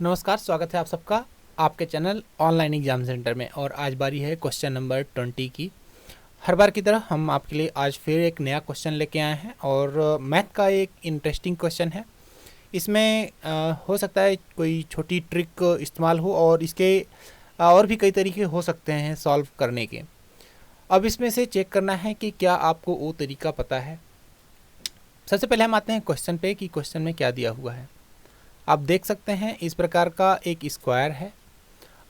नमस्कार, स्वागत है आप सबका आपके चैनल ऑनलाइन एग्जाम सेंटर में। और आज बारी है क्वेश्चन नंबर 20 की। हर बार की तरह हम आपके लिए आज फिर एक नया क्वेश्चन लेके आए हैं और मैथ का एक इंटरेस्टिंग क्वेश्चन है। इसमें हो सकता है कोई छोटी ट्रिक इस्तेमाल हो और इसके और भी कई तरीके हो सकते हैं सॉल्व करने के। अब इसमें से चेक करना है कि क्या आपको वो तरीका पता है। सबसे पहले हम आते हैं क्वेश्चन पे कि क्वेश्चन में क्या दिया हुआ है। आप देख सकते हैं इस प्रकार का एक स्क्वायर है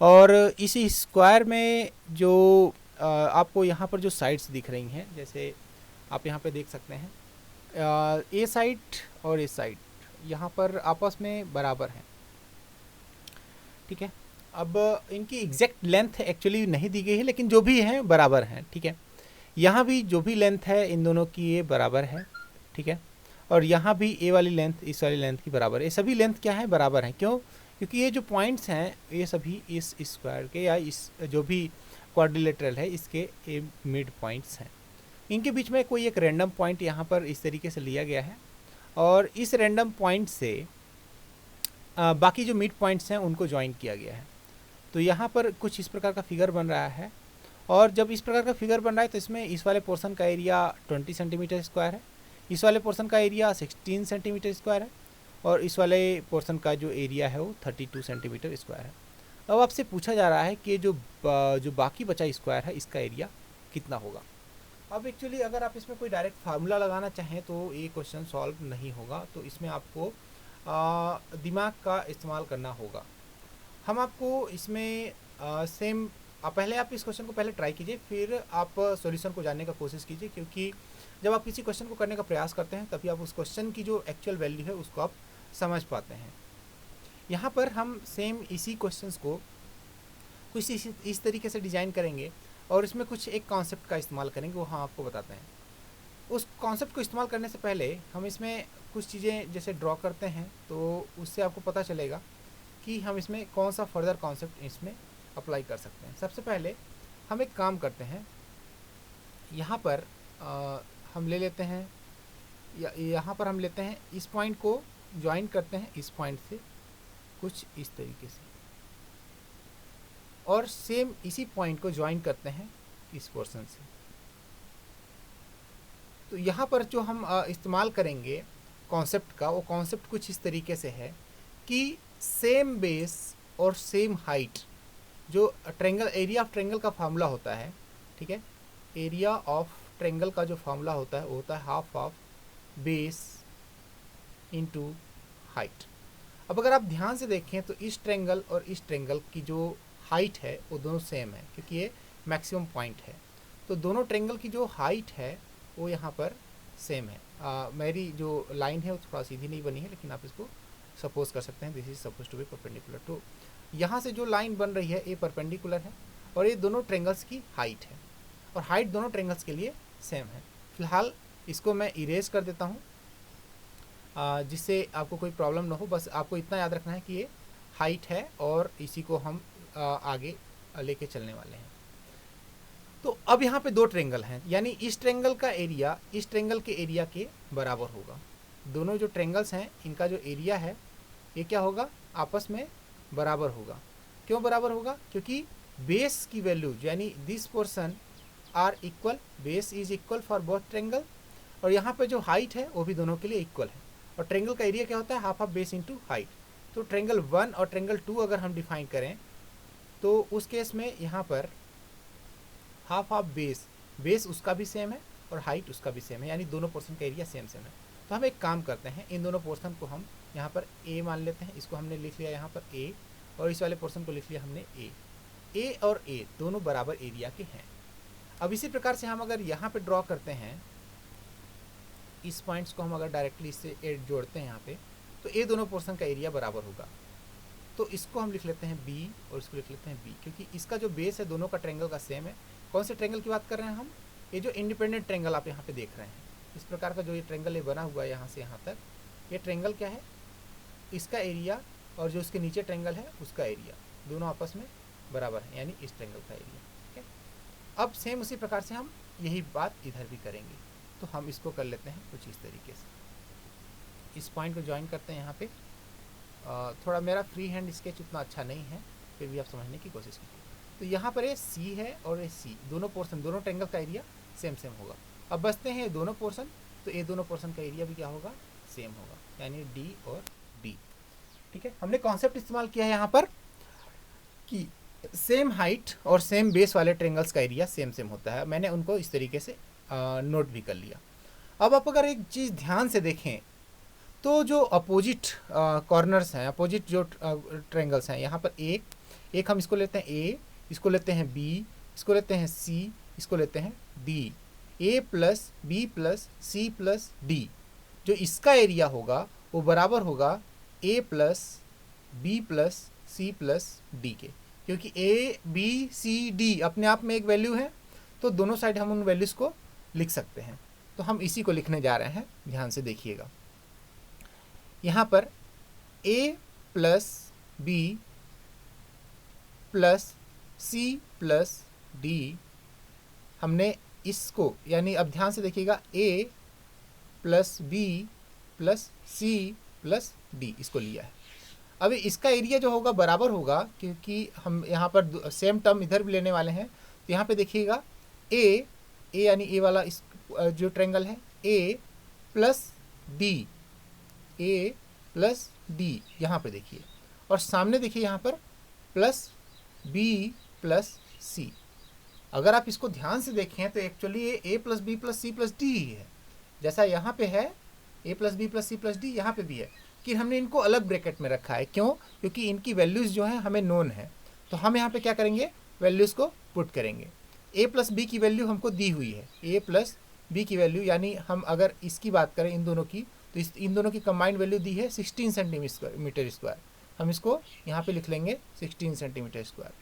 और इस स्क्वायर में जो आपको यहाँ पर जो साइड्स दिख रही हैं, जैसे आप यहाँ पे देख सकते हैं ए साइड और ए साइड यहाँ पर आपस में बराबर हैं। ठीक है, अब इनकी एग्जैक्ट लेंथ एक्चुअली नहीं दी गई है, लेकिन जो भी है बराबर हैं। ठीक है, यहाँ भी जो भी लेंथ है इन दोनों की ये बराबर है। ठीक है, और यहाँ भी ए वाली लेंथ इस वाली लेंथ की बराबर है। ये सभी लेंथ क्या है, बराबर हैं। क्यों? क्योंकि ये जो पॉइंट्स हैं ये सभी इस स्क्वायर के या इस जो भी क्वाड्रिलेटरल है इसके ए मिड पॉइंट्स हैं। इनके बीच में कोई एक रैंडम पॉइंट यहाँ पर इस तरीके से लिया गया है और इस रैंडम पॉइंट से बाकी जो मिड पॉइंट्स हैं उनको ज्वाइन किया गया है। तो यहाँ पर कुछ इस प्रकार का फिगर बन रहा है और जब इस प्रकार का फिगर बन रहा है तो इसमें इस वाले पोर्शन का एरिया 20 सेंटीमीटर स्क्वायर है, इस वाले पोर्शन का एरिया 16 सेंटीमीटर स्क्वायर है और इस वाले पोर्शन का जो एरिया है वो 32 सेंटीमीटर स्क्वायर है। अब आपसे पूछा जा रहा है कि जो बाकी बचा स्क्वायर है इसका एरिया कितना होगा। अब एक्चुअली अगर आप इसमें कोई डायरेक्ट फार्मूला लगाना चाहें तो ये क्वेश्चन सॉल्व नहीं होगा, तो इसमें आपको दिमाग का इस्तेमाल करना होगा। हम आपको इसमें सेम पहले आप इस क्वेश्चन को पहले ट्राई कीजिए, फिर आप सॉल्यूशन को जानने का कोशिश कीजिए, क्योंकि जब आप किसी क्वेश्चन को करने का प्रयास करते हैं तभी आप उस क्वेश्चन की जो एक्चुअल वैल्यू है उसको आप समझ पाते हैं। यहाँ पर हम सेम इसी क्वेश्चंस को कुछ इस तरीके से डिज़ाइन करेंगे और इसमें कुछ एक कॉन्सेप्ट का इस्तेमाल करेंगे, वो हम आपको बताते हैं। उस कॉन्सेप्ट को इस्तेमाल करने से पहले हम इसमें कुछ चीज़ें जैसे ड्रॉ करते हैं तो उससे आपको पता चलेगा कि हम इसमें कौन सा फर्दर कॉन्सेप्ट इसमें अप्लाई कर सकते हैं। सबसे पहले हम एक काम करते हैं, यहाँ पर हम ले लेते हैं यहाँ पर हम लेते हैं इस पॉइंट को ज्वाइन करते हैं इस पॉइंट से कुछ इस तरीके से, और सेम इसी पॉइंट को ज्वाइन करते हैं इस पोर्शन से। तो यहाँ पर जो हम इस्तेमाल करेंगे कॉन्सेप्ट का, वो कॉन्सेप्ट कुछ इस तरीके से है कि सेम बेस और सेम हाइट, जो ट्रेंगल एरिया ऑफ ट्रेंगल का फार्मूला होता है। ठीक है, एरिया ऑफ ट्रेंगल का जो फार्मूला होता है वो होता है half of base into height. अब अगर आप ध्यान से देखें तो इस ट्रेंगल और इस ट्रेंगल की जो हाइट है वो दोनों सेम है, क्योंकि ये मैक्सिमम पॉइंट है। तो दोनों ट्रेंगल की जो हाइट है वो यहाँ पर सेम है। मेरी जो लाइन है वो थोड़ा सीधी नहीं बनी है, लेकिन आप इसको सपोज कर सकते हैं this is suppose to be perpendicular to. यहाँ से जो लाइन बन रही है ये परपेंडिकुलर है और ये दोनों ट्रेंगल्स की हाइट है और हाइट दोनों ट्रेंगल्स के लिए सेम है। फिलहाल इसको मैं इरेज कर देता हूँ जिससे आपको कोई प्रॉब्लम ना हो। बस आपको इतना याद रखना है कि ये हाइट है और इसी को हम आगे लेके चलने वाले हैं। तो अब यहाँ पे दो ट्रेंगल हैं, यानी इस ट्रेंगल का एरिया इस ट्रेंगल के एरिया के बराबर होगा। दोनों जो ट्रेंगल्स हैं इनका जो एरिया है ये क्या होगा, आपस में बराबर होगा। क्यों बराबर होगा? क्योंकि बेस की वैल्यू यानी this portion are equal, base is equal for both triangle, और यहाँ पे जो हाइट है वो भी दोनों के लिए इक्वल है। और ट्रेंगल का एरिया क्या होता है, half of base into height. तो ट्रेंगल 1 और ट्रेंगल 2 अगर हम डिफाइन करें तो उस केस में यहाँ पर हाफ ऑफ बेस उसका भी सेम है और हाइट उसका भी सेम है, यानी दोनों पोर्शन का एरिया सेम सेम है। तो हम एक काम करते हैं, इन दोनों पोर्शन को हम यहाँ पर ए मान लेते हैं, इसको हमने लिख लिया यहाँ पर ए, और इस वाले पोर्शन को लिख लिया हमने ए और ए दोनों बराबर एरिया के हैं। अब इसी प्रकार से हम अगर यहाँ पे ड्रॉ करते हैं इस पॉइंट्स को, हम अगर डायरेक्टली इससे ए जोड़ते हैं यहाँ पे, तो ए दोनों पोर्शन का एरिया बराबर होगा। तो इसको हम लिख लेते हैं बी और इसको लिख लेते हैं बी, क्योंकि इसका जो बेस है दोनों का ट्रेंगल का सेम है। कौन से ट्रेंगल की बात कर रहे हैं हम? ये जो इंडिपेंडेंट ट्रेंगल आप यहाँ पे देख रहे हैं, इस प्रकार का जो ये ट्रेंगल ये बना हुआ है यहाँ से यहाँ तक, ये ट्रेंगल क्या है, इसका एरिया और जो इसके नीचे ट्रेंगल है उसका एरिया दोनों आपस में बराबर है, यानी इस ट्रेंगल का एरिया। ठीक है, अब सेम उसी प्रकार से हम यही बात इधर भी करेंगे। तो हम इसको कर लेते हैं कुछ इस तरीके से, इस पॉइंट को ज्वाइन करते हैं यहाँ पे थोड़ा मेरा फ्री हैंड स्केच उतना अच्छा नहीं है, फिर भी आप समझने की कोशिश कीजिए। तो यहाँ पर ये सी है और ये सी, दोनों पोर्शन, दोनों ट्रायंगल का एरिया सेम सेम होगा। अब बचते हैं ये दोनों पोर्शन, तो ये दोनों पोर्शन का एरिया भी क्या होगा, सेम होगा, यानी डी और डी। ठीक है, हमने कॉन्सेप्ट इस्तेमाल किया है यहाँ पर कि सेम हाइट और सेम बेस वाले ट्रायंगल्स का एरिया सेम सेम होता है। मैंने उनको इस तरीके से नोट भी कर लिया। अब आप अगर एक चीज़ ध्यान से देखें तो जो अपोजिट कॉर्नर्स हैं, अपोजिट जो ट्रायंगल्स हैं, यहाँ पर एक हम इसको लेते हैं ए, इसको लेते हैं बी, इसको लेते हैं सी, इसको लेते हैं D. A plus B plus C plus D, जो इसका एरिया होगा वो बराबर होगा A plus B plus C plus D के, क्योंकि ए बी सी डी अपने आप में एक वैल्यू है, तो दोनों साइड हम उन वैल्यूज़ को लिख सकते हैं। तो हम इसी को लिखने जा रहे हैं, ध्यान से देखिएगा। यहाँ पर a plus B plus C plus d, हमने इसको, यानी अब ध्यान से देखिएगा, a plus B plus C plus d इसको लिया है। अब इसका एरिया जो होगा बराबर होगा, क्योंकि हम यहाँ पर सेम टर्म इधर भी लेने वाले हैं। तो यहाँ पे देखिएगा ए यानी ए वाला इस जो ट्रायंगल है, A plus D, A plus D यहाँ पे देखिए, और सामने देखिए यहाँ पर प्लस बी प्लस सी। अगर आप इसको ध्यान से देखें तो एक्चुअली ये A plus B plus C plus D ही है, जैसा यहाँ पे है A plus B plus C plus D, यहाँ पे भी है, कि हमने इनको अलग ब्रैकेट में रखा है। क्यों? क्योंकि इनकी वैल्यूज़ जो है हमें नोन है, तो हम यहाँ पे क्या करेंगे, वैल्यूज़ को पुट करेंगे। ए प्लस बी की वैल्यू हमको दी हुई है, ए प्लस बी की वैल्यू, यानी हम अगर इसकी बात करें इन दोनों की, तो इन दोनों की कंबाइंड वैल्यू दी है 16 सेंटीमीटर स्क्वायर। हम इसको यहाँ पे लिख लेंगे 16 सेंटीमीटर स्क्वायर,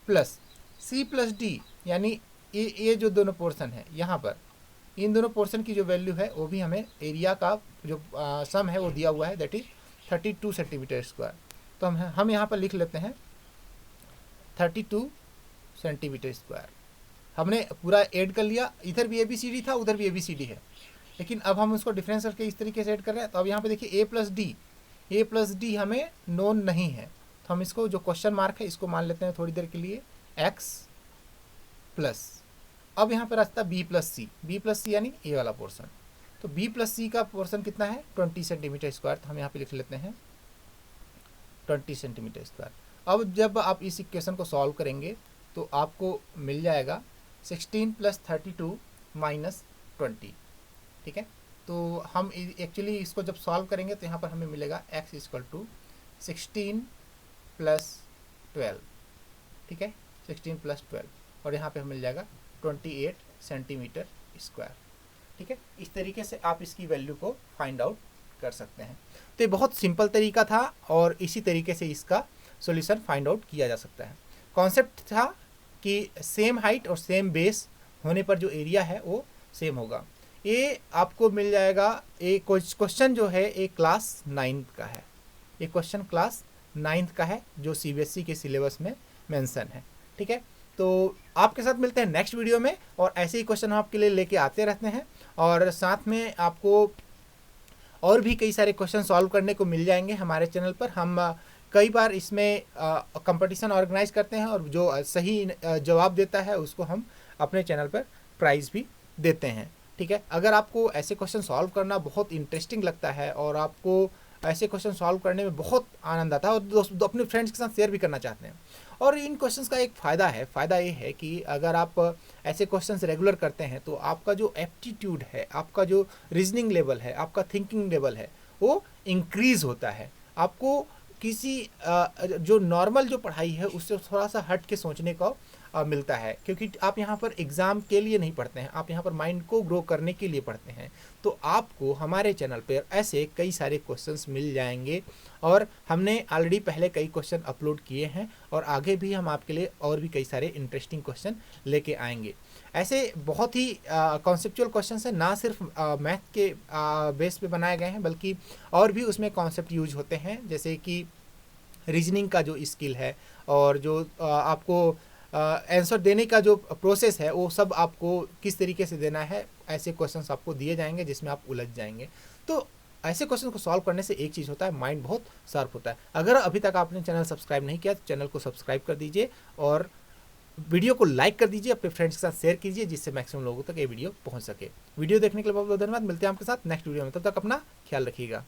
प्लस सी प्लस डी, यानी ये जो दोनों पोर्शन है यहाँ पर, इन दोनों पोर्शन की जो वैल्यू है वो भी हमें एरिया का जो सम है वो दिया हुआ है, दैट इज 32 सेंटीमीटर स्क्वायर। तो हम यहाँ पर लिख लेते हैं 32 सेंटीमीटर स्क्वायर। हमने पूरा ऐड कर लिया, इधर भी ABCD था, उधर भी ABCD है, लेकिन अब हम उसको डिफरेंस करके इस तरीके से ऐड कर रहे हैं। तो अब यहाँ पे देखिए ए प्लस डी हमें नोन नहीं है, तो हम इसको जो क्वेश्चन मार्क है इसको मान लेते हैं थोड़ी देर के लिए x प्लस, अब यहाँ पे रास्ता बी प्लस सी यानी ए वाला पोर्शन। तो बी प्लस सी का पोर्शन कितना है, 20 सेंटीमीटर स्क्वायर। तो हम यहाँ पे लिख लेते हैं 20 सेंटीमीटर स्क्वायर। अब जब आप इस इक्वेशन को सॉल्व करेंगे तो आपको मिल जाएगा 16 प्लस 32 माइनस 20। ठीक है, तो हम एक्चुअली इसको जब सॉल्व करेंगे तो यहाँ पर हमें मिलेगा x इक्वल टू 16 प्लस 12। ठीक है, 16 प्लस 12, और यहाँ पे हमें मिल जाएगा 28 सेंटीमीटर स्क्वायर। ठीक है, इस तरीके से आप इसकी वैल्यू को फाइंड आउट कर सकते हैं। तो ये बहुत सिंपल तरीका था और इसी तरीके से इसका सॉल्यूशन फाइंड आउट किया जा सकता है। कॉन्सेप्ट था कि सेम हाइट और सेम बेस होने पर जो एरिया है वो सेम होगा। ये आपको मिल जाएगा, एक क्वेश्चन जो है एक क्लास 9th का है, ये क्वेश्चन क्लास 9th का है जो CBSE के सिलेबस में मेंशन है। ठीक है, तो आपके साथ मिलते हैं नेक्स्ट वीडियो में, और ऐसे ही क्वेश्चन हम आपके लिए लेके आते रहते हैं, और साथ में आपको और भी कई सारे क्वेश्चन सॉल्व करने को मिल जाएंगे हमारे चैनल पर। हम कई बार इसमें कंपटीशन ऑर्गेनाइज करते हैं, और जो सही जवाब देता है उसको हम अपने चैनल पर प्राइज़ भी देते हैं। ठीक है, अगर आपको ऐसे क्वेश्चन सॉल्व करना बहुत इंटरेस्टिंग लगता है और आपको ऐसे क्वेश्चन सॉल्व करने में बहुत आनंद आता है और अपने फ्रेंड्स के साथ शेयर भी करना चाहते हैं, और इन क्वेश्चंस का एक फ़ायदा ये है कि अगर आप ऐसे क्वेश्चंस रेगुलर करते हैं तो आपका जो एप्टीट्यूड है, आपका जो रीजनिंग लेवल है, आपका थिंकिंग लेवल है, वो इंक्रीज़ होता है। आपको किसी जो नॉर्मल जो पढ़ाई है उससे थोड़ा सा हट के सोचने को मिलता है, क्योंकि आप यहाँ पर एग्ज़ाम के लिए नहीं पढ़ते हैं, आप यहाँ पर माइंड को ग्रो करने के लिए पढ़ते हैं। तो आपको हमारे चैनल पर ऐसे कई सारे क्वेश्चंस मिल जाएंगे, और हमने ऑलरेडी पहले कई क्वेश्चन अपलोड किए हैं, और आगे भी हम आपके लिए और भी कई सारे इंटरेस्टिंग क्वेश्चन लेके आएंगे। ऐसे बहुत ही कॉन्सेप्चुअल क्वेश्चंस हैं, ना सिर्फ मैथ के बेस पे बनाए गए हैं, बल्कि और भी उसमें कॉन्सेप्ट यूज होते हैं, जैसे कि रीजनिंग का जो स्किल है, और जो आपको आंसर देने का जो प्रोसेस है वो सब आपको किस तरीके से देना है, ऐसे क्वेश्चंस आपको दिए जाएंगे जिसमें आप उलझ जाएंगे। तो ऐसे क्वेश्चन को सॉल्व करने से एक चीज़ होता है, माइंड बहुत शार्प होता है। अगर अभी तक आपने चैनल सब्सक्राइब नहीं किया तो चैनल को सब्सक्राइब कर दीजिए और वीडियो को लाइक कर दीजिए, अपने फ्रेंड्स के साथ शेयर कीजिए जिससे मैक्सिमम लोगों तक ये वीडियो पहुंच सके। वीडियो देखने के लिए बहुत बहुत धन्यवाद। मिलते हैं आपके साथ नेक्स्ट वीडियो में, तब तक अपना ख्याल रखिएगा।